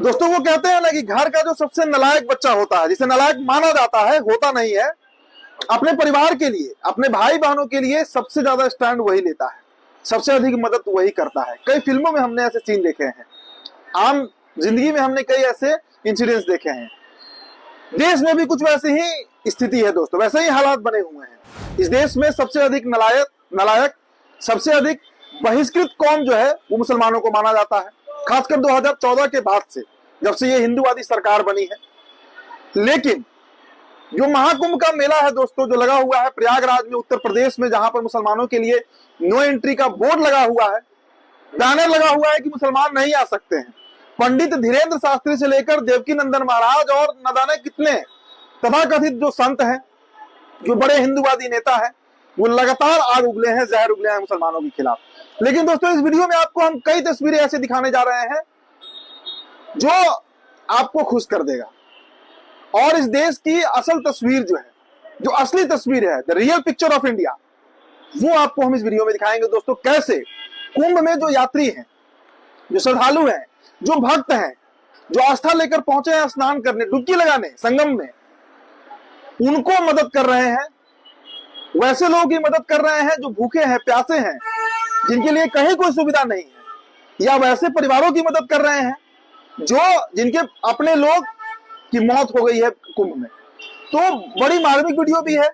दोस्तों वो कहते हैं ना कि घर का जो सबसे नालायक बच्चा होता है, जिसे नालायक माना जाता है, होता नहीं है, अपने परिवार के लिए, अपने भाई बहनों के लिए सबसे ज्यादा स्टैंड वही लेता है, सबसे अधिक मदद वही करता है। कई फिल्मों में हमने ऐसे सीन देखे हैं, आम जिंदगी में हमने कई ऐसे इंसिडेंट्स देखे हैं। देश में भी कुछ वैसी ही स्थिति है दोस्तों, वैसे ही हालात बने हुए हैं। इस देश में सबसे अधिक नालायक सबसे अधिक बहिष्कृत कौम जो है वो मुसलमानों को माना जाता है, खासकर 2014 के बाद से, जब से ये हिंदूवादी सरकार बनी है। लेकिन जो महाकुंभ का मेला है दोस्तों, जो लगा हुआ है प्रयागराज में, उत्तर प्रदेश में, जहां पर मुसलमानों के लिए नो एंट्री का बोर्ड लगा हुआ है, बैनर लगा हुआ है कि मुसलमान नहीं आ सकते हैं। पंडित धीरेन्द्र शास्त्री से लेकर देवकी नंदन महाराज और न जाने कितने तथाकथित जो संत हैं, जो बड़े हिंदूवादी नेता हैं, वो लगातार आग उगले हैं, जहर उगले हैं मुसलमानों के खिलाफ। लेकिन दोस्तों इस वीडियो में आपको हम कई तस्वीरें ऐसे दिखाने जा रहे हैं जो आपको खुश कर देगा, और इस देश की असल तस्वीर जो है, जो असली तस्वीर है, the real picture of India, वो आपको हम इस वीडियो में दिखाएंगे दोस्तों। कैसे कुंभ में जो यात्री हैं, जो श्रद्धालु हैं, जो भक्त हैं, जो आस्था लेकर पहुंचे हैं स्नान करने, डुबकी लगाने संगम में, उनको मदद कर रहे हैं, वैसे लोगों की मदद कर रहे हैं जो भूखे हैं, प्यासे हैं, जिनके लिए कहीं कोई सुविधा नहीं है, या वैसे परिवारों की मदद कर रहे हैं जिनके अपने लोग की मौत हो गई है कुंभ में। तो बड़ी मार्मिक वीडियो भी है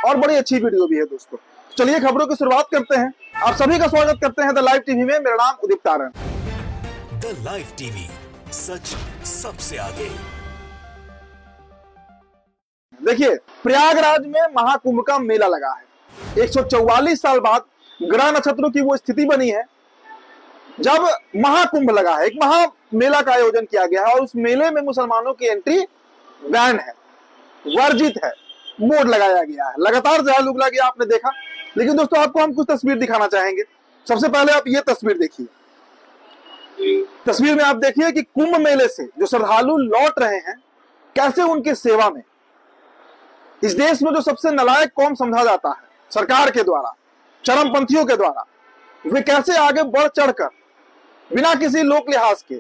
और बड़ी अच्छी वीडियो भी है दोस्तों। चलिए खबरों की शुरुआत करते हैं। आप सभी का स्वागत करते हैं द लाइव टीवी में। मेरा नाम उदित तारण। द लाइव टीवी, सच सबसे आगे। देखिए, प्रयागराज में महाकुंभ का मेला लगा है। 144 साल बाद ग्रह नक्षत्रों की वो स्थिति बनी है जब महाकुंभ लगा है, एक महा मेला का आयोजन किया गया है, और उस मेले में मुसलमानों की एंट्री बैन है, वर्जित है, बोर्ड लगाया गया है, लगातार जहर उगला गया, आपने देखा। लेकिन दोस्तों आपको हम कुछ तस्वीर दिखाना चाहेंगे। सबसे पहले आप ये तस्वीर देखिए। तस्वीर में आप देखिए कि कुंभ मेले से जो श्रद्धालु लौट रहे हैं, कैसे उनके सेवा में इस देश में जो सबसे नालायक कौम समझा जाता है सरकार के द्वारा, चरमपंथियों के द्वारा, वे कैसे आगे बढ़ चढ़कर बिना किसी लोक लिहाज के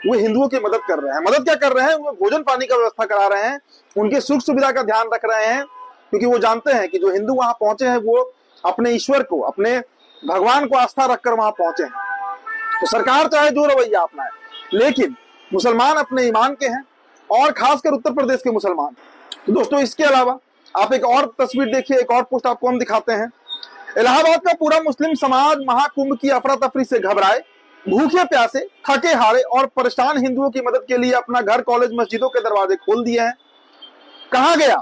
वो हिंदुओं की मदद कर रहे हैं। मदद क्या कर रहे हैं? वो भोजन पानी का व्यवस्था करा रहे हैं, उनके सुख सुविधा का ध्यान रख रहे हैं, क्योंकि वो जानते हैं कि जो हिंदू वहां पहुंचे हैं वो अपने ईश्वर को, अपने भगवान को आस्था रखकर वहां पहुंचे हैं। तो सरकार चाहे जो रवैया अपनाए, लेकिन मुसलमान अपने ईमान के हैं, और खासकर उत्तर प्रदेश के मुसलमान। तो दोस्तों इसके अलावा आप एक और तस्वीर देखिए, एक और पोस्ट आपको हम दिखाते हैं। इलाहाबाद का पूरा मुस्लिम समाज महाकुंभ की अफरा तफरी से घबराए, भूखे प्यासे, थके हारे और परेशान हिंदुओं की मदद के लिए अपना घर, कॉलेज, मस्जिदों के दरवाजे खोल दिए हैं। कहां गया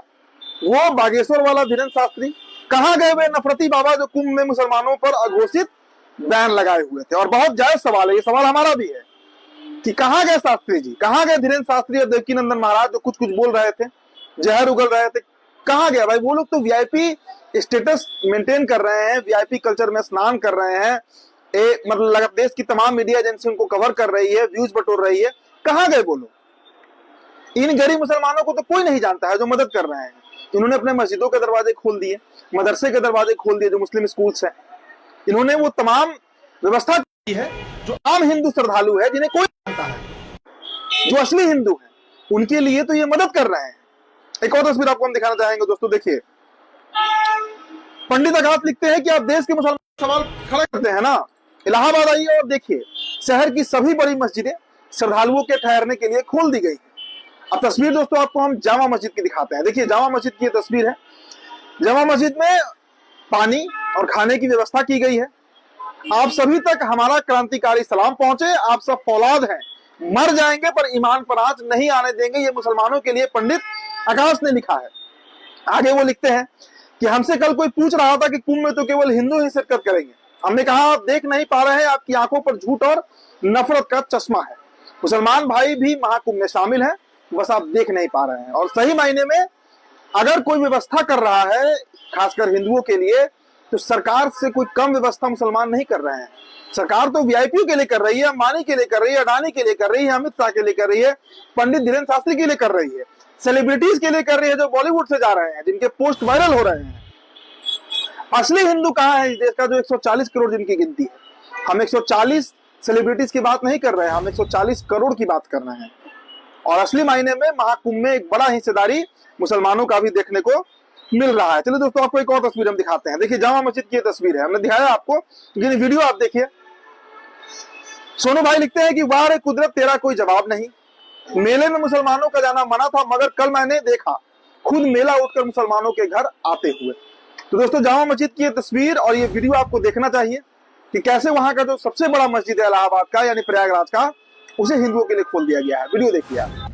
वो बागेश्वर वाला धीरेन्द्र शास्त्री? कहां गए वे नफरती बाबा जो कुंभ में मुसलमानों पर अघोषित बैन लगाए हुए थे? और बहुत जायज सवाल है, ये सवाल हमारा भी है कि कहां गए शास्त्री जी, कहां गए धीरेन्द्र शास्त्री और देवकी नंदन महाराज जो कुछ कुछ बोल रहे थे, जहर उगल रहे थे? कहां गया भाई? वो लोग तो वीआईपी स्टेटस मेंटेन कर रहे हैं, वीआईपी कल्चर में स्नान कर रहे हैं, मतलब देश की तमाम मीडिया एजेंसी उनको कवर कर रही है, व्यूज बटोर रही है। कहां गए वो लोग? इन गरीब मुसलमानों को तो कोई नहीं जानता है जो मदद कर रहे हैं। इन्होंने अपने मस्जिदों के दरवाजे खोल दिए, मदरसे के दरवाजे खोल दिए, जो मुस्लिम स्कूल्स हैं, इन्होंने वो तमाम व्यवस्था की है जो आम हिंदू श्रद्धालु है, जिन्हें कोई जानता है, जो असली हिंदू है, उनके लिए तो ये मदद कर रहे हैं। एक और तस्वीर आपको हम दिखाना चाहेंगे दोस्तों, देखिए। पंडित आकाश लिखते हैं कि आप देश के मुसलमान सवाल खड़ा करते हैं ना, इलाहाबाद आइए और देखिए, शहर की सभी बड़ी मस्जिदें श्रद्धालुओं के ठहरने के लिए खोल दी गई है। अब तस्वीर दोस्तों आपको हम जामा मस्जिद की दिखाते हैं। देखिए, जामा मस्जिद की तस्वीर है। जामा मस्जिद में पानी और खाने की व्यवस्था की गई है। आप सभी तक हमारा क्रांतिकारी सलाम पहुंचे, आप सब फौलाद हैं, मर जाएंगे पर ईमान पर आंच नहीं आने देंगे, ये मुसलमानों के लिए पंडित आकाश ने लिखा है। आगे वो लिखते हैं कि हमसे कल कोई पूछ रहा था कि कुंभ में तो केवल हिंदू ही शिरकत करेंगे। हमने कहा आप देख नहीं पा रहे हैं, आपकी आंखों पर झूठ और नफरत का चश्मा है। मुसलमान भाई भी महाकुंभ में शामिल हैं, बस आप देख नहीं पा रहे हैं। और सही मायने में अगर कोई व्यवस्था कर रहा है खासकर हिंदुओं के लिए, तो सरकार से कोई कम व्यवस्था मुसलमान नहीं कर रहे हैं। सरकार तो वीआईपी के लिए कर रही है, अंबानी के लिए कर रही है, अडानी के लिए कर रही है, अमित शाह के लिए कर रही है, पंडित धीरेन्द्र शास्त्री के लिए कर रही है, सेलिब्रिटीज के लिए कर रही है जो बॉलीवुड से जा रहे हैं, जिनके पोस्ट वायरल हो रहे हैं। असली हिंदू कहाँ है इस देश का, जो 140 करोड़ जिनकी गिनती है? हम 140 सेलिब्रिटीज की बात नहीं कर रहे हैं, हम 140 करोड़ की बात कर रहे हैं। और असली मायने में महाकुंभ में एक बड़ा हिस्सेदारी मुसलमानों का भी देखने को मिल रहा है। चलिए दोस्तों, आपको एक और तस्वीर हम दिखाते हैं। देखिए, जामा मस्जिद की तस्वीर है, हमने दिखाया आपको, लेकिन वीडियो आप देखिए। सोनू भाई लिखते हैं कि वाह रे कुदरत, तेरा कोई जवाब नहीं। मेले में मुसलमानों का जाना मना था, मगर कल मैंने देखा खुद मेला उठकर मुसलमानों के घर आते हुए। तो दोस्तों, जामा मस्जिद की ये तस्वीर और ये वीडियो आपको देखना चाहिए कि कैसे वहां का जो सबसे बड़ा मस्जिद है इलाहाबाद का, यानी प्रयागराज का, उसे हिंदुओं के लिए खोल दिया गया है। वीडियो देखिए आप।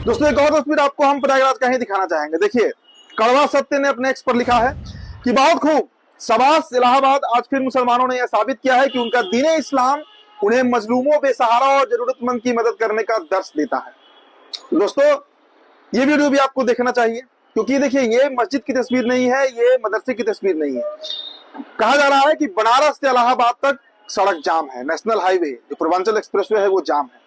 दोस्तों, एक और तस्वीर आपको हम प्रयागराज का ही दिखाना चाहेंगे। देखिए, कड़वा सत्य ने अपने एक्स पर लिखा है कि बहुत खूब, शाबाश इलाहाबाद, आज फिर मुसलमानों ने यह साबित किया है कि उनका दीन इस्लाम उन्हें मजलूमों, बेसहारा और जरूरतमंद की मदद करने का दर्श देता है। दोस्तों, ये वीडियो भी आपको देखना चाहिए, क्योंकि देखिए, ये मस्जिद की तस्वीर नहीं है, ये मदरसे की तस्वीर नहीं है। कहा जा रहा है कि बनारस से इलाहाबाद तक सड़क जाम है, नेशनल हाईवे जो पूर्वांचल एक्सप्रेसवे है वो जाम है,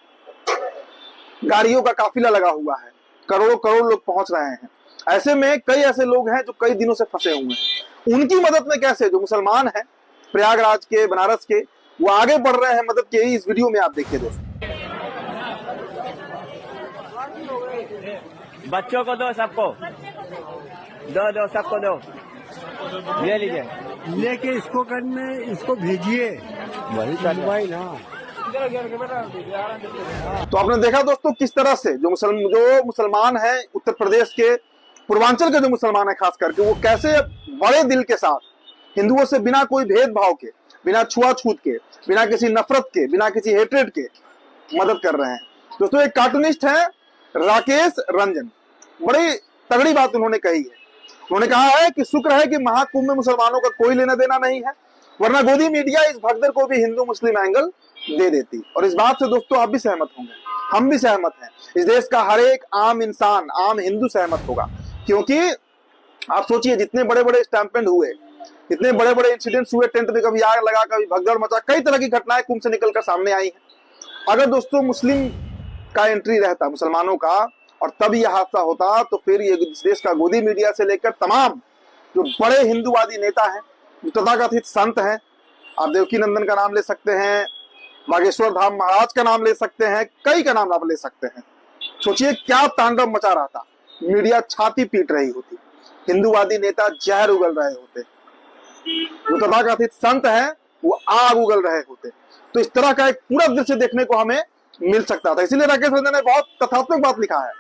गाड़ियों का काफिला लगा हुआ है, करोड़ों करोड़ लोग पहुंच रहे हैं। ऐसे में कई ऐसे लोग हैं जो कई दिनों से फंसे हुए हैं। उनकी मदद में कैसे जो मुसलमान हैं प्रयागराज के, बनारस के, वो आगे बढ़ रहे हैं मदद के, इस वीडियो में आप देखिए दोस्तों। बच्चों को दो, सबको दो, सबको दो, ले लीजिए, लेके इसको करने, इसको भेजिए, वही कर भाई ना। तो आपने देखा दोस्तों किस तरह से जो मुसलमान हैं उत्तर प्रदेश के पूर्वांचल के जो मुसलमान है खास करके, वो कैसे बड़े दिल के साथ हिंदुओं से बिना कोई भेदभाव के, बिना छुआछूत के, बिना किसी नफरत के, बिना किसी हेट्रेड के मदद कर रहे हैं। दोस्तों, एक कार्टूनिस्ट है राकेश रंजन, बड़ी तगड़ी बात उन्होंने कही है। उन्होंने कहा है कि शुक्र है कि महाकुंभ में मुसलमानों का कोई लेना देना नहीं है, वरना गोदी मीडिया इस भगदड़ को भी हिंदू मुस्लिम एंगल दे देती। और इस बात से दोस्तों आप भी सहमत होंगे, हम भी सहमत हैं, इस देश का हर एक आम इंसान, आम हिंदू सहमत होगा। क्योंकि आप सोचिए, जितने बड़े बड़े स्टैंपेड हुए, इतने बड़े बड़े इंसिडेंट्स हुए, टेंट में कभी आग लगा, कभी भगदड़ मचा, कई तरह की घटनाएं कुंभ से निकलकर सामने आई हैं। अगर दोस्तों मुस्लिम का एंट्री रहता, मुसलमानों का, और तब यह हादसा होता, तो फिर ये देश का गोदी मीडिया से लेकर तमाम जो बड़े हिंदूवादी नेता हैं, जो तथाकथित संत हैं, आप देवकी नंदन का नाम ले सकते हैं, बागेश्वर धाम महाराज का नाम ले सकते हैं, कई का नाम आप ले सकते हैं। सोचिए क्या तांडव मचा रहा था, मीडिया छाती पीट रही होती, हिंदूवादी नेता जहर उगल रहे होते, जो तथाकथित संत हैं वो आग उगल रहे होते। तो इस तरह का एक पूरा दृश्य देखने को हमें मिल सकता था। इसीलिए राकेश रंजन ने बहुत तथात्मक बात लिखा है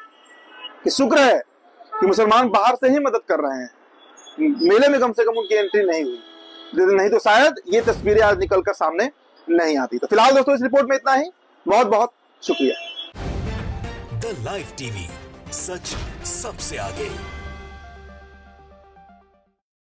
कि शुक्र है कि मुसलमान बाहर से ही मदद कर रहे हैं, मेले में कम से कम उनकी एंट्री नहीं हुई, नहीं तो शायद ये तस्वीरें आज निकलकर सामने नहीं आती। तो फिलहाल दोस्तों इस रिपोर्ट में इतना ही, बहुत बहुत शुक्रिया। द लाइव टीवी, सच सबसे आगे।